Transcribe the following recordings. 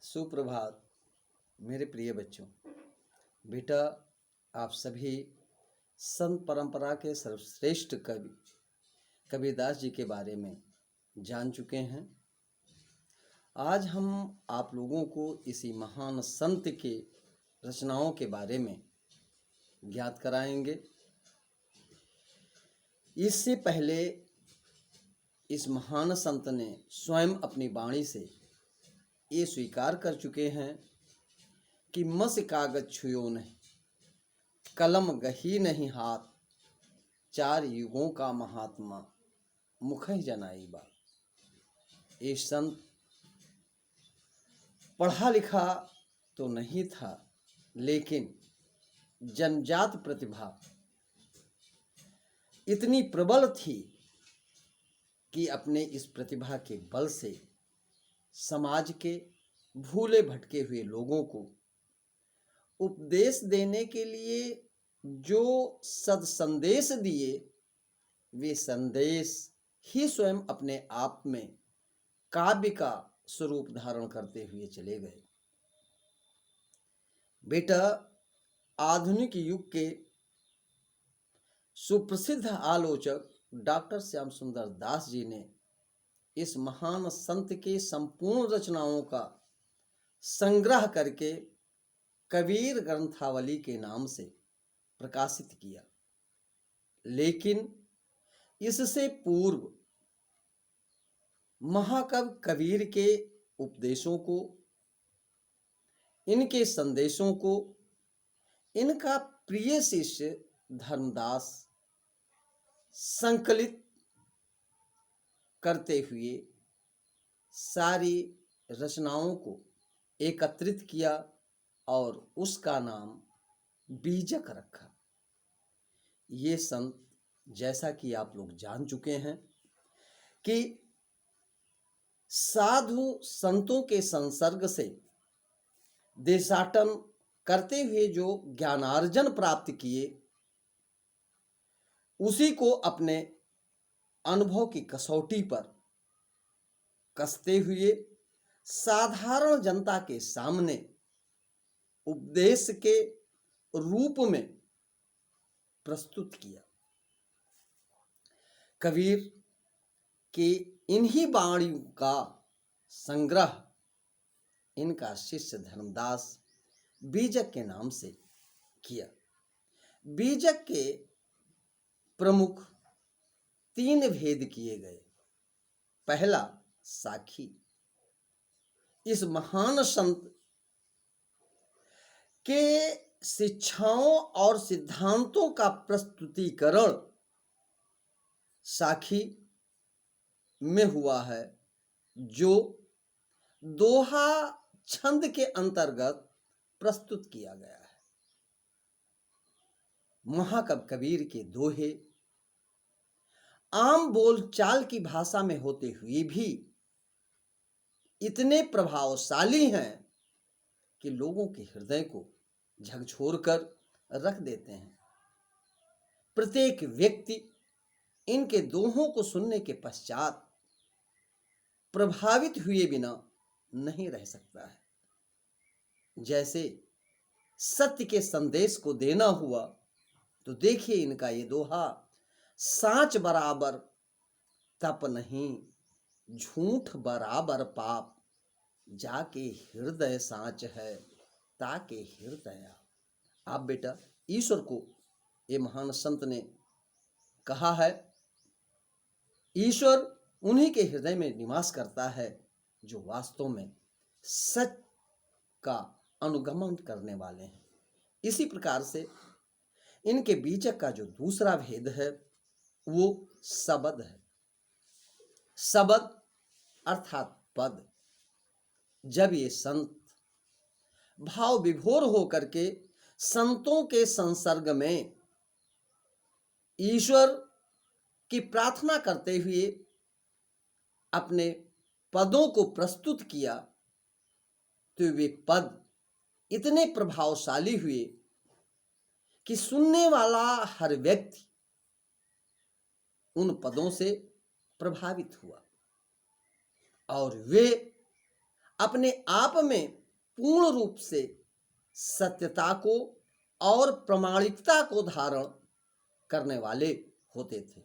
सुप्रभात मेरे प्रिय बच्चों। बेटा, आप सभी संत परंपरा के सर्वश्रेष्ठ कवि कबीरदास जी के बारे में जान चुके हैं। आज हम आप लोगों को इसी महान संत के रचनाओं के बारे में ज्ञात कराएंगे। इससे पहले इस महान संत ने स्वयं अपनी वाणी से ये स्वीकार कर चुके हैं कि मस कागज छुयो नहीं, कलम गही नहीं हाथ, चार युगों का महात्मा मुख जनाई बात। ये संत पढ़ा लिखा तो नहीं था, लेकिन जन्मजात प्रतिभा इतनी प्रबल थी कि अपने इस प्रतिभा के बल से समाज के भूले भटके हुए लोगों को उपदेश देने के लिए जो सद संदेश दिए, वे संदेश ही स्वयं अपने आप में काव्य का स्वरूप धारण करते हुए चले गए। बेटा, आधुनिक युग के सुप्रसिद्ध आलोचक डॉक्टर श्याम सुंदर दास जी ने इस महान संत के संपूर्ण रचनाओं का संग्रह करके कबीर ग्रंथावली के नाम से प्रकाशित किया। लेकिन इससे पूर्व महाकवि कबीर के उपदेशों को, इनके संदेशों को इनका प्रिय शिष्य धर्मदास संकलित करते हुए सारी रचनाओं को एकत्रित किया और उसका नाम बीजक रखा। ये संत, जैसा कि आप लोग जान चुके हैं कि साधु संतों के संसर्ग से देशाटन करते हुए जो ज्ञानार्जन प्राप्त किए, उसी को अपने अनुभव की कसौटी पर कसते हुए साधारण जनता के सामने उपदेश के रूप में प्रस्तुत किया। कबीर के इन्हीं वाणियों का संग्रह इनका शिष्य धर्मदास बीजक के नाम से किया। बीजक के प्रमुख 3 भेद किए गए। पहला, साखी। इस महान संत के शिक्षाओं और सिद्धांतों का प्रस्तुतिकरण साखी में हुआ है, जो दोहा छंद के अंतर्गत प्रस्तुत किया गया है। महाकवि कबीर के दोहे आम बोलचाल की भाषा में होते हुए भी इतने प्रभावशाली हैं कि लोगों के हृदय को झकझोरकर रख देते हैं। प्रत्येक व्यक्ति इनके दोहों को सुनने के पश्चात प्रभावित हुए बिना नहीं रह सकता है। जैसे सत्य के संदेश को देना हुआ, तो देखिए इनका ये दोहा, सांच बराबर तप नहीं, झूठ बराबर पाप, जाके हृदय सांच है, ताके हृदय। आप बेटा, ईश्वर को ये महान संत ने कहा है, ईश्वर उन्हीं के हृदय में निवास करता है जो वास्तव में सच का अनुगमन करने वाले हैं। इसी प्रकार से इनके बीजक का जो दूसरा भेद है वो शब्द है। शब्द अर्थात पद। जब ये संत भाव विभोर होकर के संतों के संसर्ग में ईश्वर की प्रार्थना करते हुए अपने पदों को प्रस्तुत किया, तो वे पद इतने प्रभावशाली हुए कि सुनने वाला हर व्यक्ति उन पदों से प्रभावित हुआ और वे अपने आप में पूर्ण रूप से सत्यता को और प्रामाणिकता को धारण करने वाले होते थे।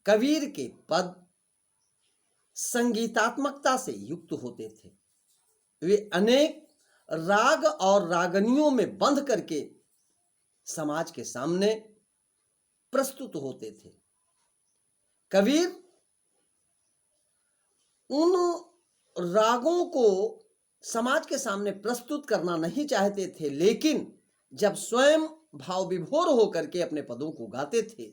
कबीर के पद संगीतात्मकता से युक्त होते थे। वे अनेक राग और रागनियों में बंध करके समाज के सामने प्रस्तुत होते थे। कबीर उन रागों को समाज के सामने प्रस्तुत करना नहीं चाहते थे, लेकिन जब स्वयं भाव विभोर होकर के अपने पदों को गाते थे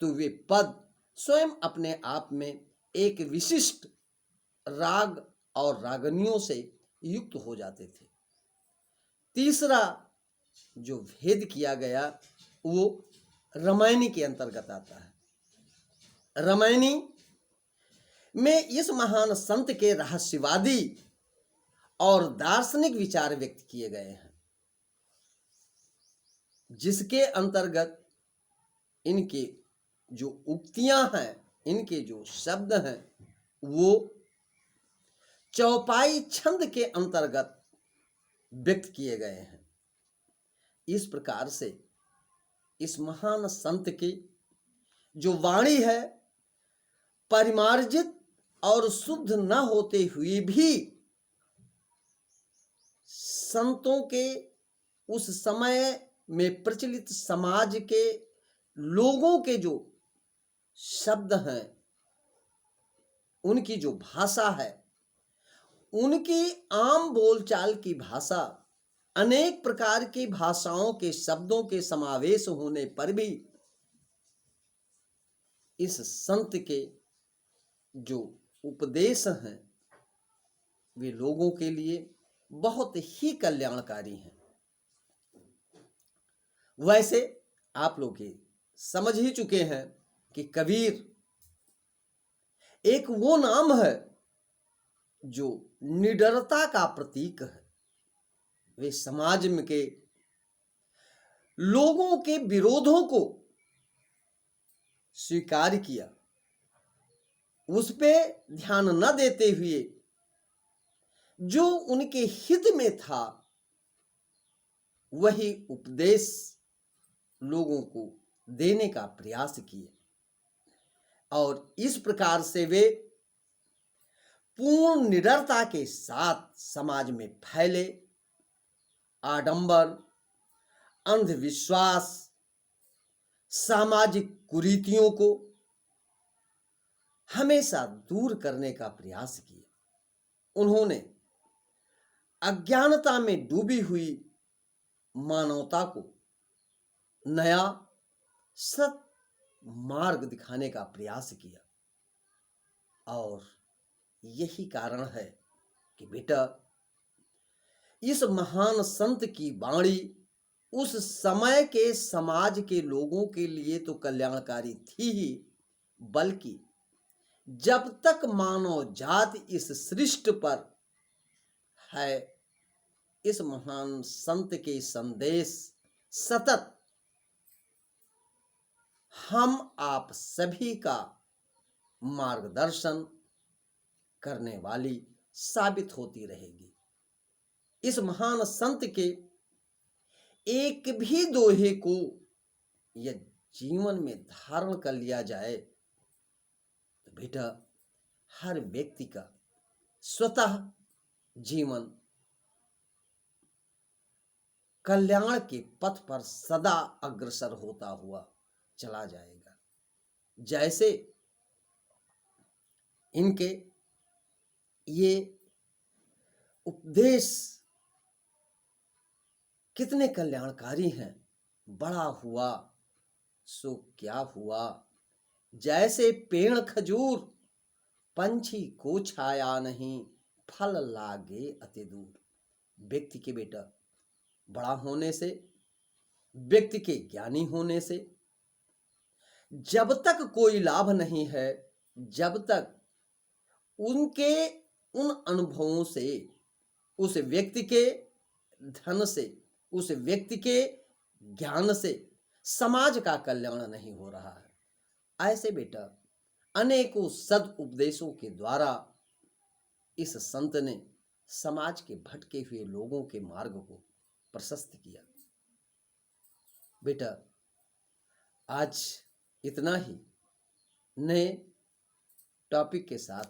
तो वे पद स्वयं अपने आप में एक विशिष्ट राग और रागनियों से युक्त हो जाते थे। तीसरा जो भेद किया गया वो रामायणी के अंतर्गत आता है। रामायणी में इस महान संत के रहस्यवादी और दार्शनिक विचार व्यक्त किए गए हैं, जिसके अंतर्गत इनके जो उक्तियां हैं, इनके जो शब्द हैं, वो चौपाई छंद के अंतर्गत व्यक्त किए गए हैं। इस प्रकार से इस महान संत की जो वाणी है, परिमार्जित और शुद्ध न होते हुए भी संतों के उस समय में प्रचलित समाज के लोगों के जो शब्द हैं, उनकी जो भाषा है, उनकी आम बोलचाल की भाषा, अनेक प्रकार की भाषाओं के शब्दों के समावेश होने पर भी इस संत के जो उपदेश हैं वे लोगों के लिए बहुत ही कल्याणकारी हैं। वैसे आप लोग ये समझ ही चुके हैं कि कबीर एक वो नाम है जो निडरता का प्रतीक है। वे समाज में के लोगों के विरोधों को स्वीकार किया, उस पे ध्यान न देते हुए जो उनके हित में था वही उपदेश लोगों को देने का प्रयास किए, और इस प्रकार से वे पूर्ण निडरता के साथ समाज में फैले आडंबर, अंधविश्वास, सामाजिक कुरीतियों को हमेशा दूर करने का प्रयास किया। उन्होंने अज्ञानता में डूबी हुई मानवता को नया सत मार्ग दिखाने का प्रयास किया, और यही कारण है कि बेटा इस महान संत की वाणी उस समय के समाज के लोगों के लिए तो कल्याणकारी थी ही, बल्कि जब तक मानव जाति इस सृष्टि पर है, इस महान संत के संदेश सतत हम आप सभी का मार्गदर्शन करने वाली साबित होती रहेगी। इस महान संत के एक भी दोहे को यह जीवन में धारण कर लिया जाए तो बेटा हर व्यक्ति का स्वतः जीवन कल्याण के पथ पर सदा अग्रसर होता हुआ चला जाएगा। जैसे इनके ये उपदेश कितने कल्याणकारी हैं। बड़ा हुआ सो क्या हुआ, जैसे पेड़ खजूर, पंछी को छाया नहीं, फल लागे अति दूर। व्यक्ति के बेटा बड़ा होने से, व्यक्ति के ज्ञानी होने से जब तक कोई लाभ नहीं है, जब तक उनके उन अनुभवों से, उस व्यक्ति के धन से, उस व्यक्ति के ज्ञान से समाज का कल्याण नहीं हो रहा है। ऐसे बेटा अनेकों सद उपदेशों के द्वारा इस संत ने समाज के भटके हुए लोगों के मार्ग को प्रशस्त किया। बेटा आज इतना ही, नए टॉपिक के साथ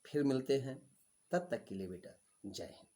फिर मिलते हैं। तब तक के लिए बेटा जय हिंद।